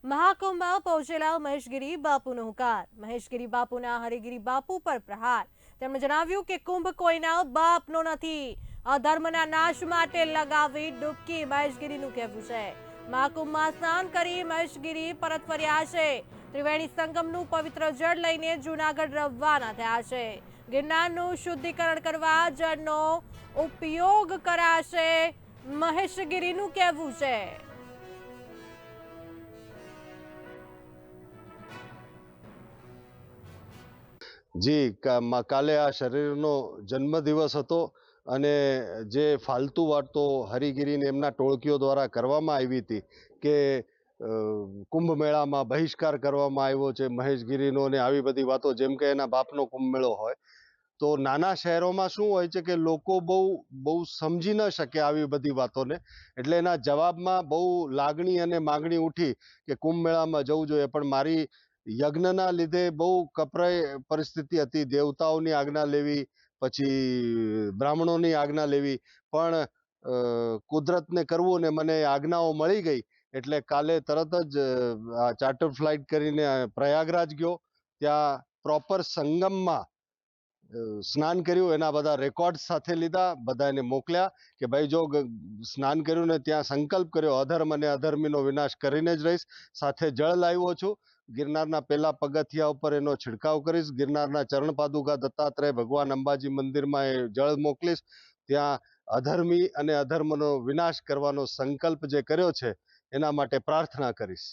મહાકુંભમાં પહોંચેલા મહેશગીરી બાપુનો હુંકાર, મહેશગીરી બાપુના હરિગીરી બાપુ પર પ્રહાર। તેમણે જણાવ્યું કે કુંભ કોઈના બાપનો નથી, અધર્મના નાશ માટે લગાવી ડૂબકી, મહેશગીરીનું કહેવું છે। મહાકુંભમાં સ્નાન કરી મહેશગીરી પરત ફર્યા છે। ત્રિવેણી સંગમનું પવિત્ર જળ લઈને જૂનાગઢ રવાના થયા છે। ગિરનારનું શુદ્ધિકરણ કરવા જળનો ઉપયોગ કરાશે, મહેશગીરીનું કહેવું છે। જી કાલે આ શરીરનો જન્મદિવસ હતો અને જે ફાલતુ વાતો હરિગીરીને એમના ટોળકીઓ દ્વારા કરવામાં આવી હતી કે કુંભ મેળામાં બહિષ્કાર કરવામાં આવ્યો છે મહેશગીરીનો ને આવી બધી વાતો, જેમ કે એના બાપનો કુંભ મેળો હોય। તો નાના શહેરોમાં શું હોય છે કે લોકો બહુ સમજી ન શકે આવી બધી વાતોને, એટલે એના જવાબમાં બહુ લાગણી અને માગણી ઉઠી કે કુંભ મેળામાં જવું જોઈએ। પણ મારી યજ્ઞના લીધે બહુ કપરાઈ પરિસ્થિતિ હતી, દેવતાઓની આજ્ઞા લેવી, પછી બ્રાહ્મણોની આજ્ઞા લેવી, પણ કુદરતને કરવું ને મને આજ્ઞાઓ મળી ગઈ એટલે કાલે તરત જ ચાર્ટર ફ્લાઇટ કરીને પ્રયાગરાજ ગયો। ત્યાં પ્રોપર સંગમમાં સ્નાન કર્યું, એના બધા રેકોર્ડ સાથે લીધા, બધાને મોકલ્યા કે ભાઈ જો સ્નાન કર્યું ને ત્યાં સંકલ્પ કર્યો અધર્મ અને અધર્મીનો વિનાશ કરીને જ રહીશ। સાથે જળ લાવ્યો છું, ગિરનારના પહેલા પગથિયા ઉપર એનો છિડકાવ કરીશ, ગિરનારના ચરણ પાદુકા દત્તાત્રેય ભગવાન અંબાજી મંદિરમાં એ જળ મોકલીશ। ત્યાં અધર્મી અને અધર્મનો વિનાશ કરવાનો સંકલ્પ જે કર્યો છે એના માટે પ્રાર્થના કરીશ।